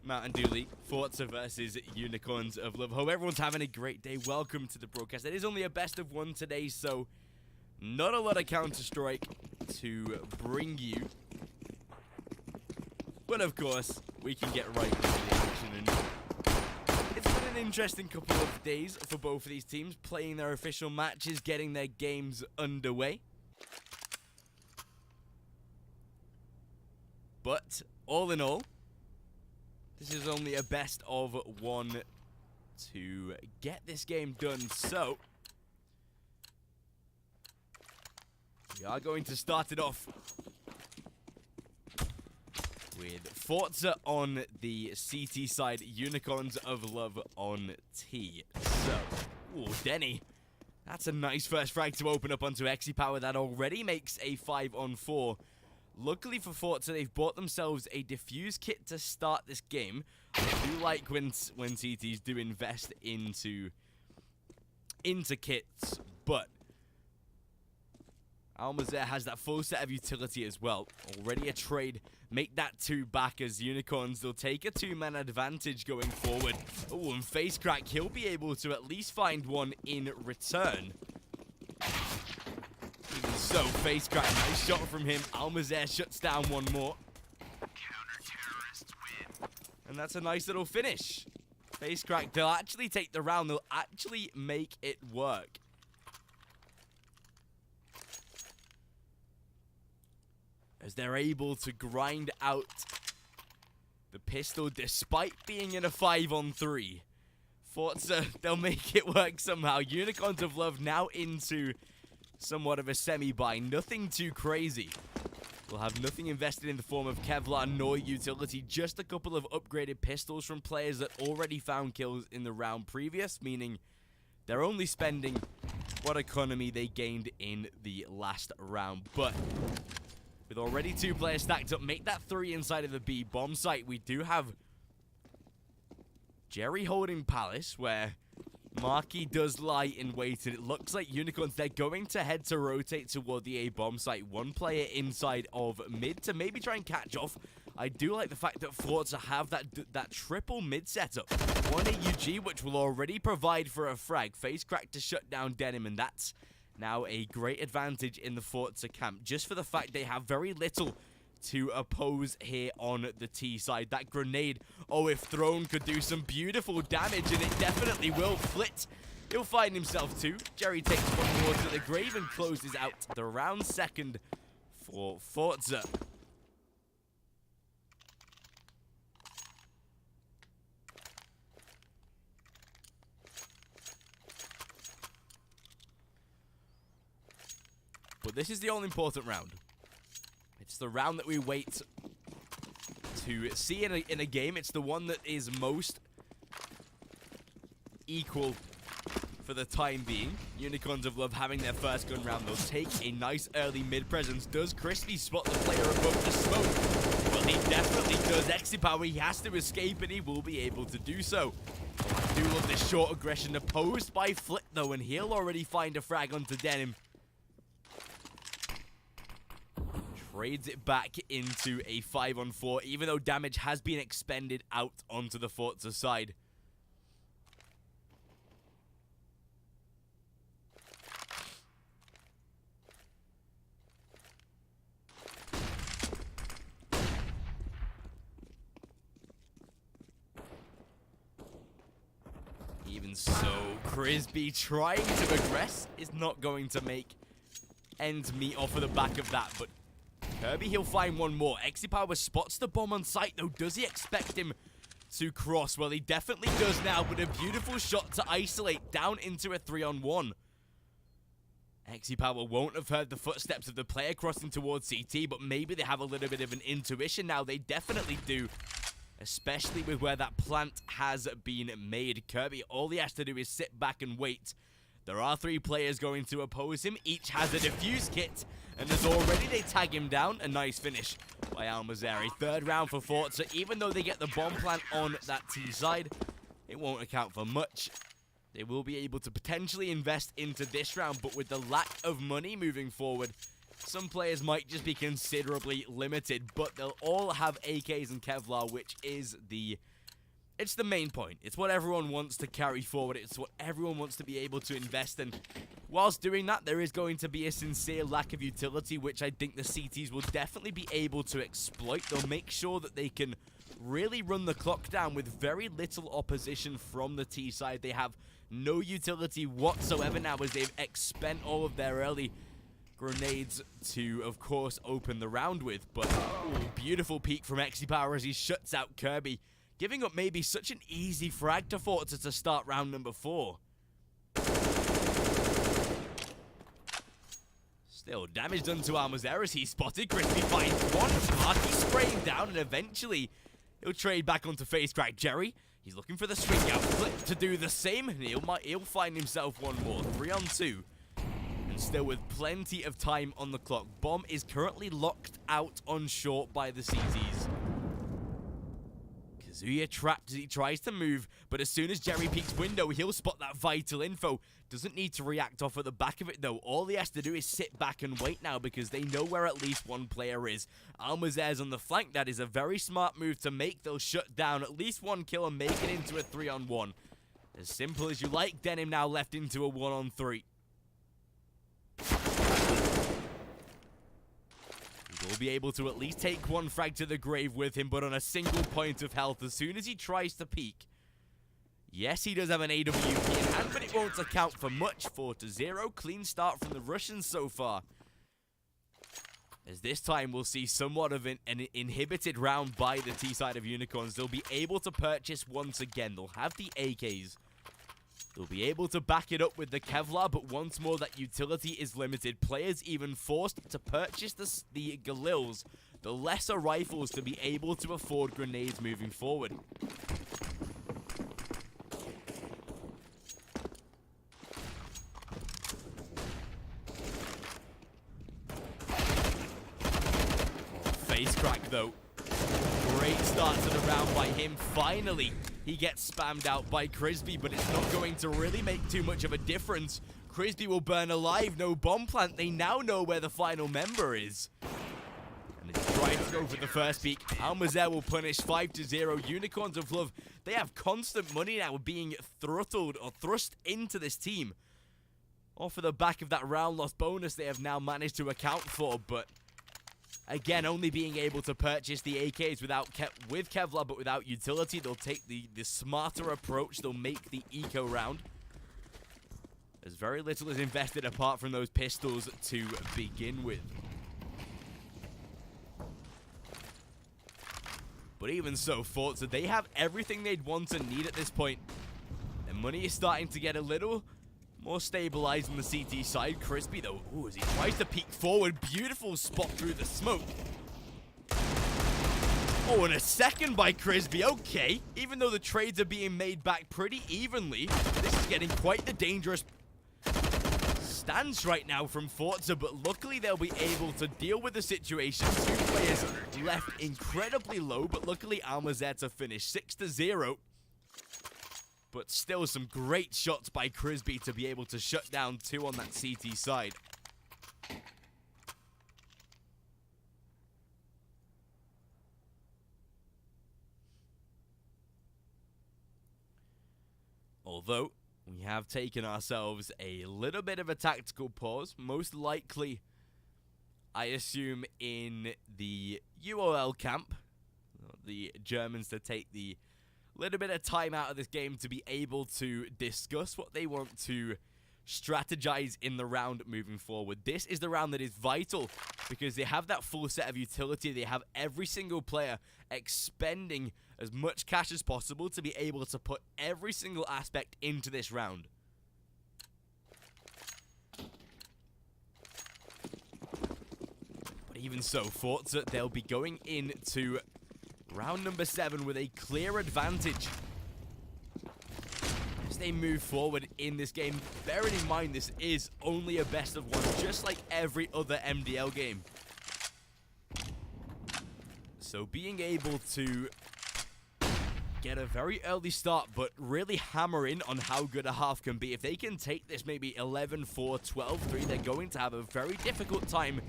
Mountain Dew League, Forza versus Unicorns of Love. Hope everyone's having a great day. Welcome to the broadcast. It is only a best of one today, so not a lot of Counter-Strike to bring you. But of course, we can get right into the action. And it's been an interesting couple of days for both of these teams, playing their official matches, getting their games underway. But all in all, this is only a best of one to get this game done, so we are going to start it off with Forza on the CT side, Unicorns of Love on T. So, ooh, Denny, that's a nice first frag to open up onto Exepower. That already makes a 5-on-4. Luckily for Forza, they've bought themselves a defuse kit to start this game. I do like when CTs do invest into kits, but Almazer has that full set of utility as well. Already a trade. Make that 2 back as Unicorns. They'll take a 2-man advantage going forward. Oh, and Face Crack, he'll be able to at least find one in return. Even so, Face Crack, nice shot from him. Almazer shuts down one more. Counter-terrorists win. And that's a nice little finish. Face Crack, they'll actually take the round. They'll actually make it work. As they're able to grind out the pistol despite being in a 5-on-3. Forza, they'll make it work somehow. Unicorns of Love now into somewhat of a semi-buy. Nothing too crazy. We'll have nothing invested in the form of Kevlar nor utility. Just a couple of upgraded pistols from players that already found kills in the round previous, meaning they're only spending what economy they gained in the last round. But with already 2 players stacked up, make that 3 inside of the B bomb site. We do have Jerry holding Palace, where Marky does lie in wait, and it looks like Unicorns, they're going to head to rotate toward the A bomb site. 1 player inside of mid to maybe try and catch off. I do like the fact that Forza have that triple mid setup. 1 AUG, which will already provide for a frag. Face Crack to shut down Denim, and that's now a great advantage in the Forza camp, just for the fact they have very little to oppose here on the T side. That grenade, oh, if thrown, could do some beautiful damage, and it definitely will. Flit, he'll find himself too. Jerry takes one more to the grave and closes out the round second for Forza. But this is the all-important round. It's the round that we wait to see in a game. It's the one that is most equal for the time being. Unicorns of Love having their first gun round. They'll take a nice early mid presence. Does Crispy spot the player above the smoke? Well, he definitely does. Exepower, he has to escape, and he will be able to do so. I do love this short aggression opposed by Flit, though, and he'll already find a frag onto Denim. Trades it back into a 5-on-4, even though damage has been expended out onto the Forza side. Even so, Crispy trying to aggress is not going to make ends meet off of the back of that, but Kirby, he'll find one more. Exepower spots the bomb on site, though. Does he expect him to cross? Well, he definitely does now, but a beautiful shot to isolate down into a 3-on-1. Exepower won't have heard the footsteps of the player crossing towards CT, but maybe they have a little bit of an intuition now. They definitely do, especially with where that plant has been made. Kirby, all he has to do is sit back and wait. There are 3 players going to oppose him. Each has a defuse kit. And as already they tag him down. A nice finish by Almazer. 3rd round for Forza. Even though they get the bomb plant on that T side, it won't account for much. They will be able to potentially invest into this round, but with the lack of money moving forward, some players might just be considerably limited, but they'll all have AKs and Kevlar, which is the It's the main point. It's what everyone wants to carry forward. It's what everyone wants to be able to invest in. Whilst doing that, there is going to be a sincere lack of utility, which I think the CTs will definitely be able to exploit. They'll make sure that they can really run the clock down with very little opposition from the T side. They have no utility whatsoever now as they've expent all of their early grenades to, of course, open the round with. But beautiful peek from Exepower as he shuts out Kirby, giving up maybe such an easy frag to Forza to start round number 4. Still, damage done to Almazer as he spotted. Crispy finds one. Marky spraying down, and eventually he'll trade back onto Face Crack Jerry. He's looking for the swing out flip to do the same, and he'll find himself one more. 3 on 2. And still with plenty of time on the clock. Bomb is currently locked out on short by the CTs. Kazuya trapped as he tries to move, but as soon as Jerry peeks window, he'll spot that vital info. Doesn't need to react off at the back of it, though. All he has to do is sit back and wait now because they know where at least one player is. Almazer's on the flank. That is a very smart move to make. They'll shut down at least one kill and make it into a 3 on 1. As simple as you like. Denim now left into a 1 on 3. He'll be able to at least take one frag to the grave with him, but on a single point of health as soon as he tries to peek. Yes, he does have an AWP in hand, but it won't account for much. 4-0. Clean start from the Russians so far. As this time we'll see somewhat of an inhibited round by the T side of Unicorns. They'll be able to purchase once again. They'll have the AKs. They'll be able to back it up with the Kevlar, but once more that utility is limited. Players even forced to purchase the Galils, the lesser rifles, to be able to afford grenades moving forward. Face crack though. Great start to the round by him. Finally, he gets spammed out by Crisby, but it's not going to really make too much of a difference. Crisby will burn alive. No bomb plant. They now know where the final member is. And he's trying to go for the first peak. Almazer will punish 5-0. Unicorns of Love, they have constant money now being throttled or thrust into this team. Off of the back of that round loss bonus they have now managed to account for, but again, only being able to purchase the AKs with Kevlar, but without utility. They'll take the smarter approach. They'll make the eco round. As very little is invested apart from those pistols to begin with. But even so, Forza, they have everything they'd want and need at this point. Their money is starting to get a little more stabilized on the CT side. Crispy, though, ooh, as he tries to peek forward. Beautiful spot through the smoke. Oh, and a second by Crispy. Okay. Even though the trades are being made back pretty evenly, this is getting quite the dangerous stance right now from Forza, but luckily they'll be able to deal with the situation. 2 players left incredibly low, but luckily Almazer to finish 6-0. But still some great shots by Crisby to be able to shut down 2 on that CT side. Although, we have taken ourselves a little bit of a tactical pause. Most likely, I assume, in the UOL camp. The Germans to take the little bit of time out of this game to be able to discuss what they want to strategize in the round moving forward. This is the round that is vital because they have that full set of utility. They have every single player expending as much cash as possible to be able to put every single aspect into this round. But even so, Forza, they'll be going into round number 7 with a clear advantage. As they move forward in this game, bearing in mind this is only a best of 1, just like every other MDL game. So being able to get a very early start, but really hammer in on how good a half can be. If they can take this maybe 11-4, 12-3, they're going to have a very difficult time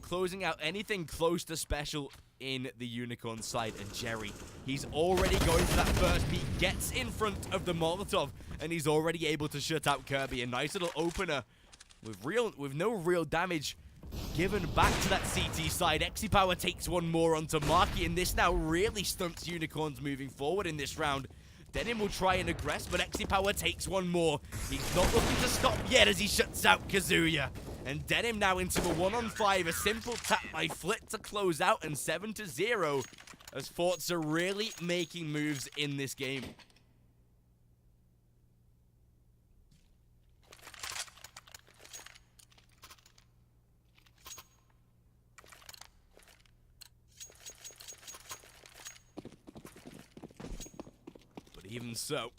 closing out anything close to special in the Unicorn side. And Jerry, he's already going for that first peek, gets in front of the Molotov, and he's already able to shut out Kirby. A nice little opener with no real damage given back to that CT side. Power takes one more onto Marky, and this now really stunts Unicorns moving forward in this round. Denim will try and aggress, but Power takes one more. He's not looking to stop yet as he shuts out Kazuya. And Denim now into a 1-on-5. A simple tap by Flit to close out, and 7-0 as Forza really making moves in this game. Even so,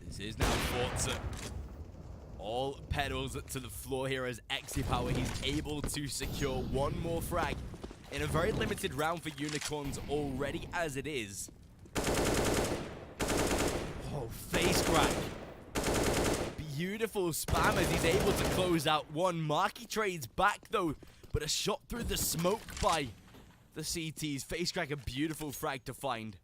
this is now Forza. All pedals to the floor here as Power, he's able to secure one more frag in a very limited round for Unicorns already as it is. Oh, face crack. Beautiful spam as he's able to close out one. Marky trades back though, but a shot through the smoke by the CTs. Face crack, a beautiful frag to find.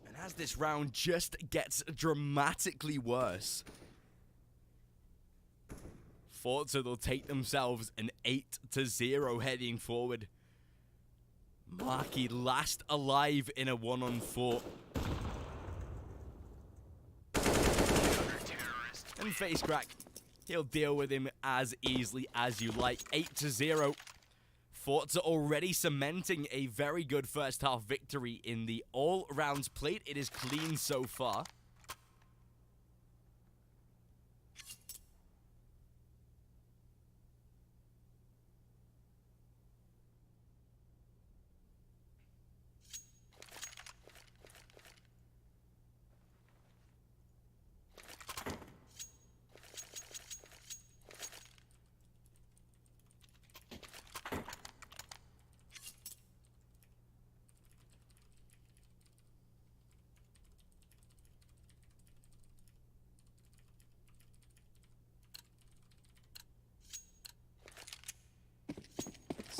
And as this round just gets dramatically worse, Forza, they'll take themselves an 8-0 heading forward. Marky last alive in a 1-on-4. And face crack, he'll deal with him as easily as you like. 8-0. Forza already cementing a very good first half victory in the all rounds played. It is clean so far.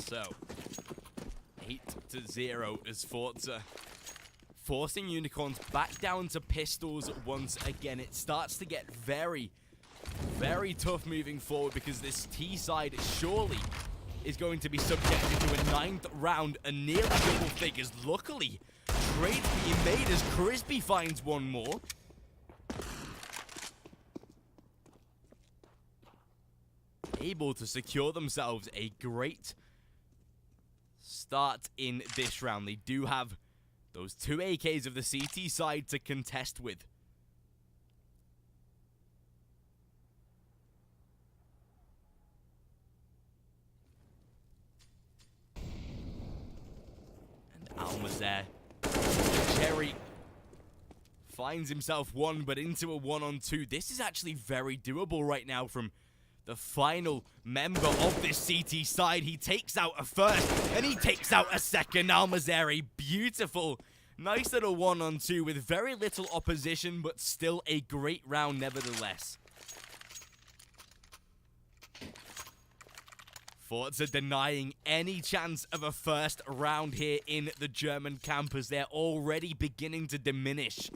So, 8-0 as Forza forcing Unicorns back down to pistols once again. It starts to get very, very tough moving forward because this T side surely is going to be subjected to a 9th round and nearly double figures. Luckily, trades being made as Crispy finds one more. Able to secure themselves a great start in this round. They do have those 2 AKs of the CT side to contest with. And Alma's there. Cherry finds himself one, but into a 1-on-2. This is actually very doable right now from the final member of this CT side. He takes out a first, and he takes out a second. Almazeri, beautiful. Nice little 1-on-2 with very little opposition, but still a great round nevertheless. Forza denying any chance of a first round here in the German campus. They're already beginning to diminish.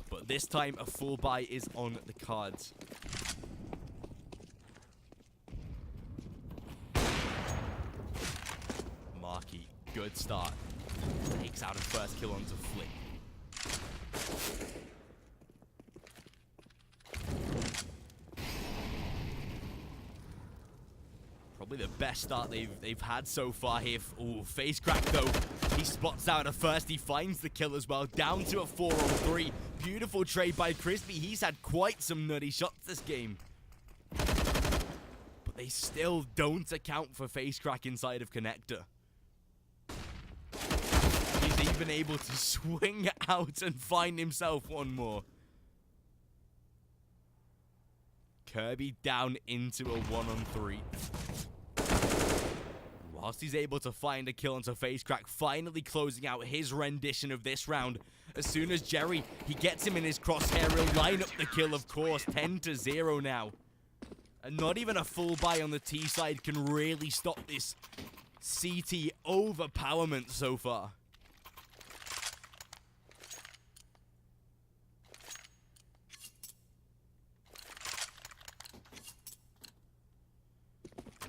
But this time, a full buy is on the cards. Marky, good start. Takes out a first kill onto Flick. Probably the best start they've had so far here. Ooh, face crack though. He spots out a first. He finds the kill as well. Down to a 4-on-3. Beautiful trade by Crispy. He's had quite some nutty shots this game. But they still don't account for face crack inside of Connector. He's even able to swing out and find himself one more. Kirby down into a 1-on-3. Whilst he's able to find a kill onto FaceCrack, finally closing out his rendition of this round. As soon as Jerry, he gets him in his crosshair, he'll line up the kill, of course. 10-0 now. And not even a full buy on the T side can really stop this CT overpowerment so far.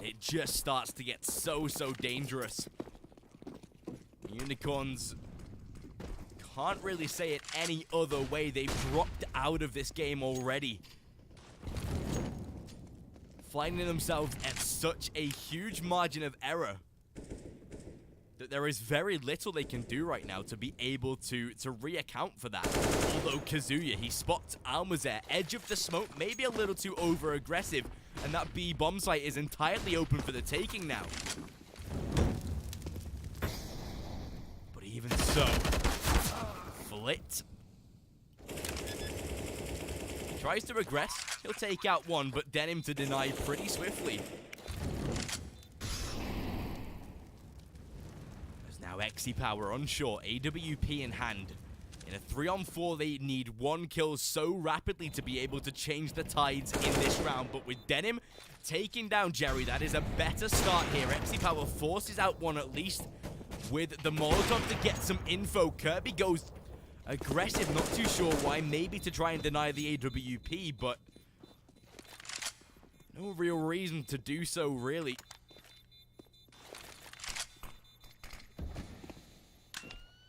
It just starts to get so dangerous. Unicorns can't really say it any other way. They've dropped out of this game already, finding themselves at such a huge margin of error that there is very little they can do right now to be able to reaccount for that. Although Kazuya, he spots Almazer, edge of the smoke, maybe a little too over-aggressive, and that B bomb site is entirely open for the taking now. But even so, Flit tries to regress. He'll take out one, but Denim to deny pretty swiftly. There's now Exi Power onshore, AWP in hand. In a 3-on-4, they need one kill so rapidly to be able to change the tides in this round. But with Denim taking down Jerry, that is a better start here. Exi Power forces out one at least with the Molotov to get some info. Kirby goes aggressive, not too sure why. Maybe to try and deny the AWP, but no real reason to do so, really.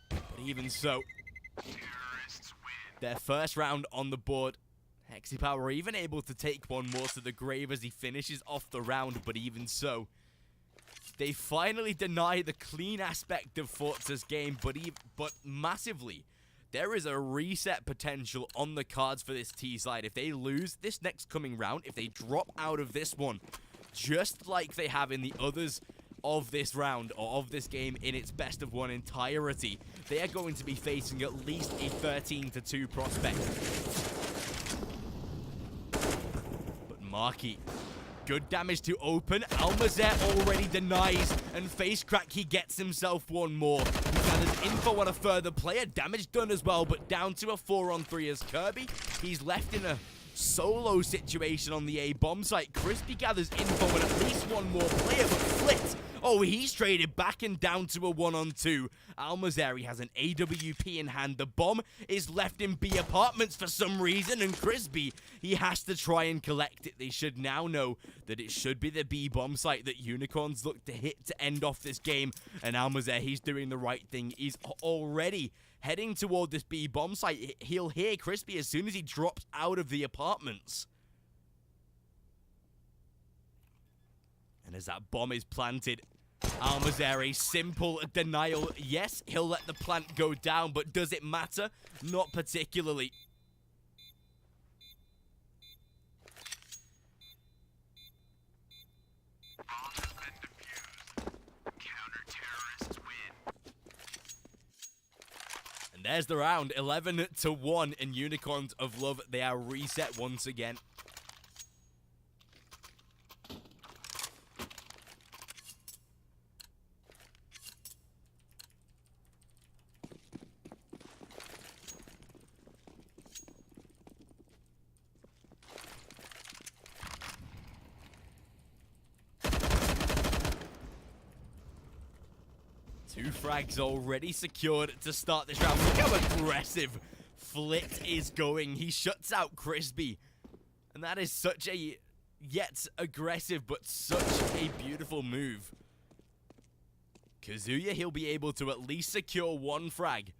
But even so, their first round on the board. Exi Power even able to take one more to the grave as he finishes off the round, but even so, they finally deny the clean aspect of Forze's game, but massively. There is a reset potential on the cards for this T side. If they lose this next coming round, if they drop out of this one, just like they have in the others of this round, or of this game in its best of one entirety, they are going to be facing at least a 13-2 prospect. But Marky, good damage to open. Almazer already denies, and FaceCrack, he gets himself one more. He gathers info on a further player. Damage done as well, but down to a 4-on-3 as Kirby. He's left in a solo situation on the A bomb site. Crispy gathers info on at least one more player, but Flit, oh, he's traded back and down to a 1-on-2. Almazeri has an AWP in hand. The bomb is left in B apartments for some reason, and Crispy, he has to try and collect it. They should now know that it should be the B bomb site that Unicorns look to hit to end off this game, and Almazer, he's doing the right thing. He's already heading toward this B bomb site. He'll hear Crispy as soon as he drops out of the apartments. And as that bomb is planted, Almazer, a simple denial. Yes, he'll let the plant go down, but does it matter? Not particularly. Bomb has been defused. Counter-terrorists win. And there's the round, 11-1, and Unicorns of Love, they are reset once again. Two frags already secured to start this round. Look how aggressive Flit is going. He shuts out Crispy. And that is such a, yet aggressive, but such a beautiful move. Kazuya, he'll be able to at least secure one frag.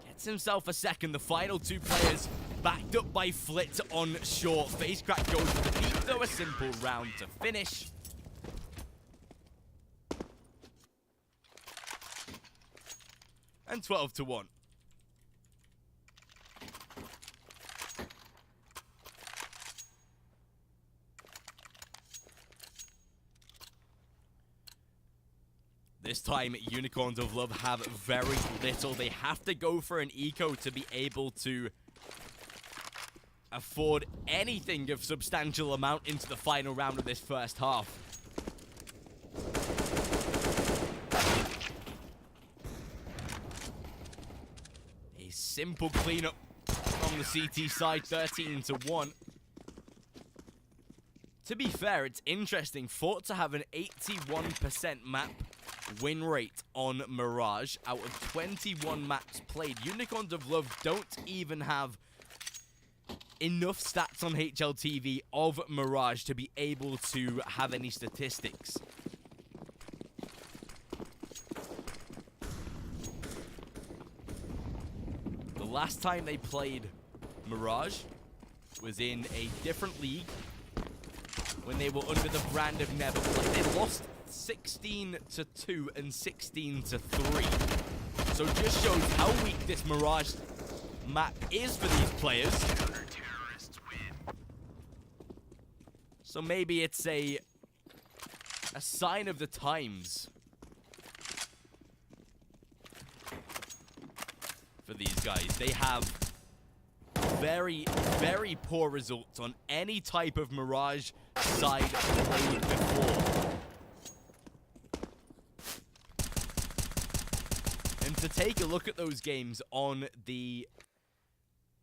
Gets himself a second. The final two players backed up by Flit on short. FaceCrack goes for the beat, though. A simple round to finish. And 12-1. This time, Unicorns of Love have very little. They have to go for an eco to be able to afford anything of substantial amount into the final round of this first half. A simple cleanup on the CT side, 13-1. To be fair, it's interesting. Forze have an 81% map win rate on Mirage out of 21 maps played. Unicorns of Love don't even have enough stats on HLTV of Mirage to be able to have any statistics. The last time they played Mirage was in a different league when they were under the brand of Never Play. They lost 16-2 and 16-3. So it just shows how weak this Mirage map is for these players. So maybe it's a sign of the times for these guys. They have very, very poor results on any type of Mirage side played before. And to take a look at those games on the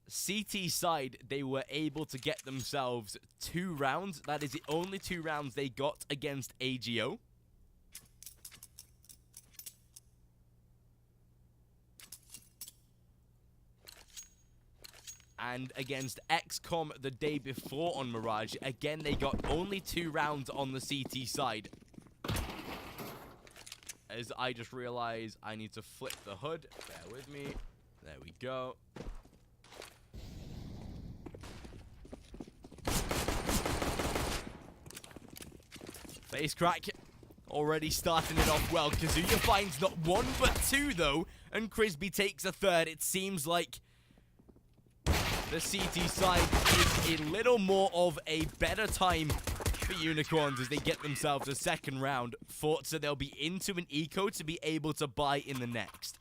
CT side, they were able to get themselves 2 rounds. That is the only 2 rounds they got against AGO. And against XCOM the day before on Mirage, again, they got only 2 rounds on the CT side. As I just realized I need to flip the hood. Bear with me. There we go. Face crack. Already starting it off well. Kazuya finds not 1 but 2 though. And Crisby takes a 3rd. It seems like the CT side is a little more of a better time for Unicorns as they get themselves a 2nd round. Forza, they'll be into an eco to be able to buy in the next.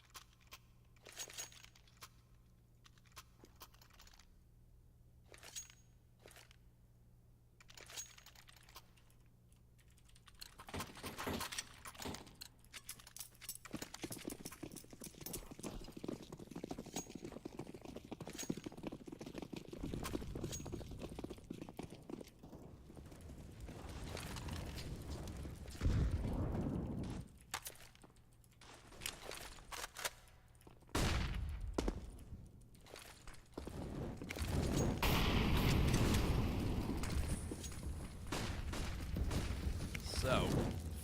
So,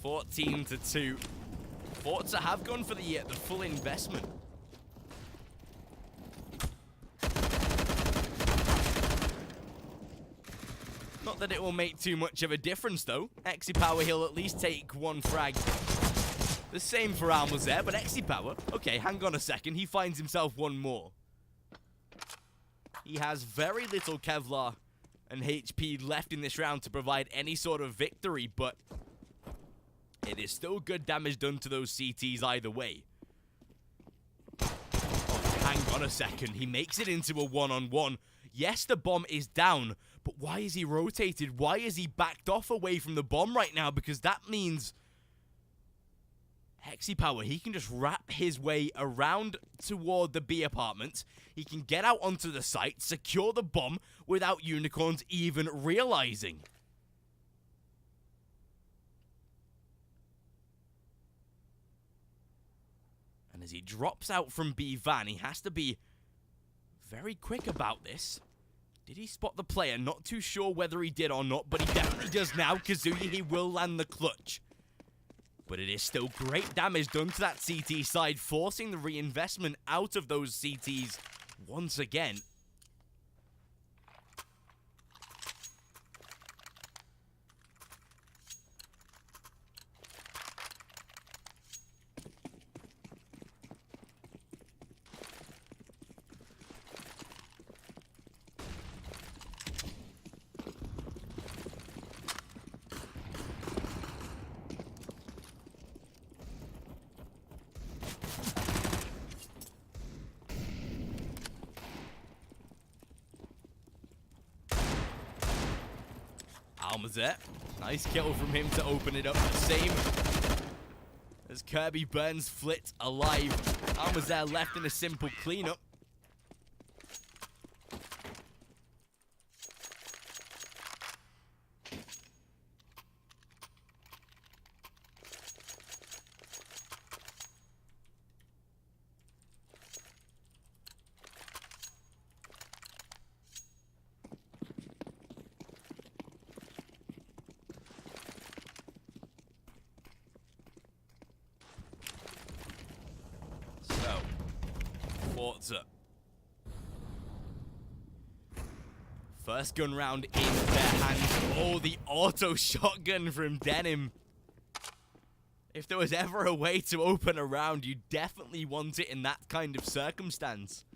14-2. Forza have gone for the full investment. Not that it will make too much of a difference, though. Power, he'll at least take 1 frag. The same for Alma's there, but Power, okay, hang on a second. He finds himself 1 more. He has very little Kevlar and HP left in this round to provide any sort of victory, but it is still good damage done to those CTs either way. Oh, hang on a second. He makes it into a 1-on-1. Yes, the bomb is down, but why is he rotated? Why is he backed off away from the bomb right now? Because that means Power, he can just wrap his way around toward the B apartment. He can get out onto the site, secure the bomb without Unicorns even realizing. And as he drops out from B van, he has to be very quick about this. Did he spot the player? Not too sure whether he did or not, but he definitely does now. Kazuya, he will land the clutch. But it is still great damage done to that CT side, forcing the reinvestment out of those CTs once again. Almost there. Nice kill from him to open it up. Same as Kirby burns Flit alive. Almost there, left in a simple cleanup. Forze. First gun round in their hands. Oh, the auto shotgun from Denim. If there was ever a way to open a round, you definitely want it in that kind of circumstance.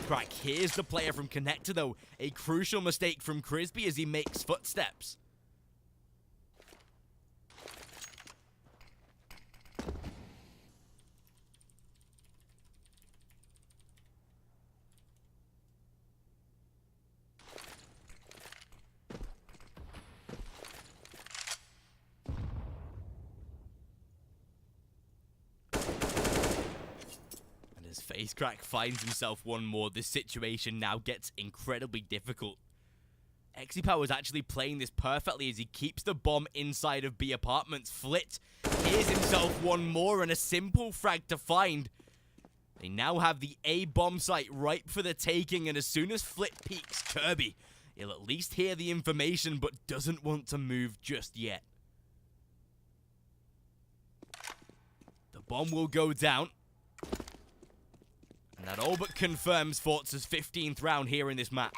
Crack. Here's the player from Connector, though. A crucial mistake from Crisby as he makes footsteps. Face Crack finds himself one more. This situation now gets incredibly difficult. Power is actually playing this perfectly as he keeps the bomb inside of B apartments. Flit hears himself one more and a simple frag to find. They now have the A bomb site ripe for the taking, and as soon as Flit peeks Kirby, he'll at least hear the information but doesn't want to move just yet. The bomb will go down. And that all but confirms Forze's 15th round here in this map.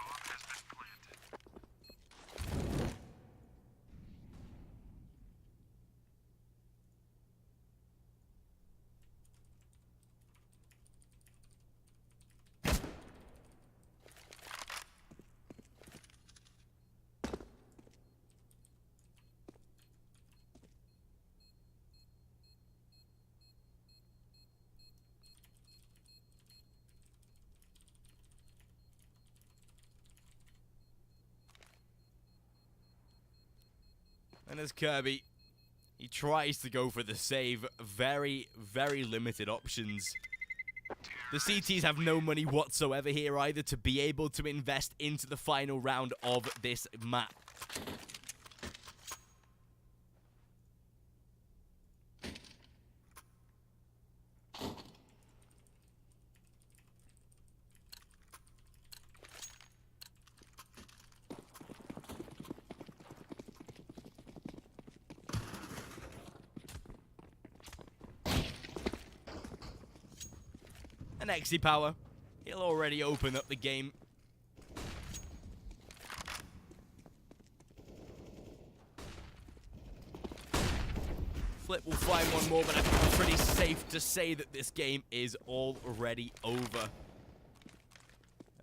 And as Kirby, he tries to go for the save. Very, very limited options. The CTs have no money whatsoever here either to be able to invest into the final round of this map. And Power, he'll already open up the game. Flip will find one more, but I think it's pretty safe to say that this game is already over.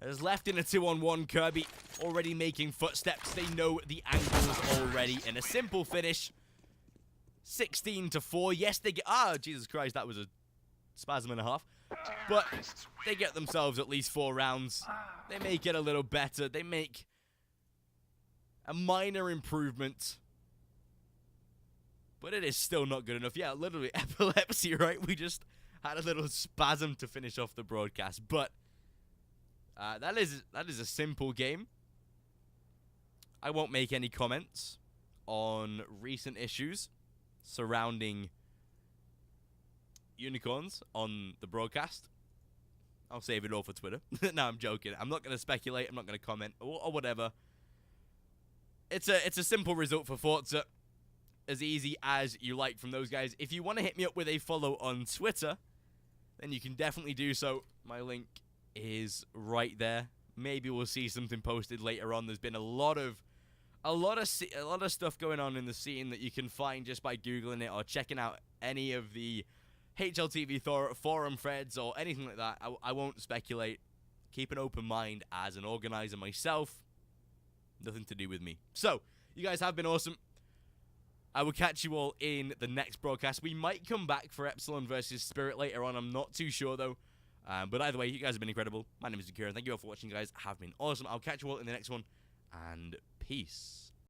As left in a 2-on-1, Kirby already making footsteps. They know the angles already, and a simple finish. 16-4. Yes, they get... Ah, Jesus Christ, that was a spasm and a half. But they get themselves at least 4 rounds. They make it a little better. They make a minor improvement. But it is still not good enough. Yeah, literally epilepsy, right? We just had a little spasm to finish off the broadcast. But that is a simple game. I won't make any comments on recent issues surrounding unicorns on the broadcast. I'll save it all for Twitter. No, I'm joking. I'm not going to speculate. I'm not going to comment or whatever. It's a simple result for Forza. As easy as you like from those guys. If you want to hit me up with a follow on Twitter, then you can definitely do so. My link is right there. Maybe we'll see something posted later on. There's been a lot of stuff going on in the scene that you can find just by Googling it or checking out any of the HLTV forum threads or anything like that. I won't speculate. Keep an open mind as an organizer myself. Nothing to do with me. So, you guys have been awesome. I will catch you all in the next broadcast. We might come back for Epsilon versus Spirit later on. I'm not too sure, though. But either way, you guys have been incredible. My name is Zakira. Thank you all for watching, guys. Have been awesome. I'll catch you all in the next one. And peace. Peace.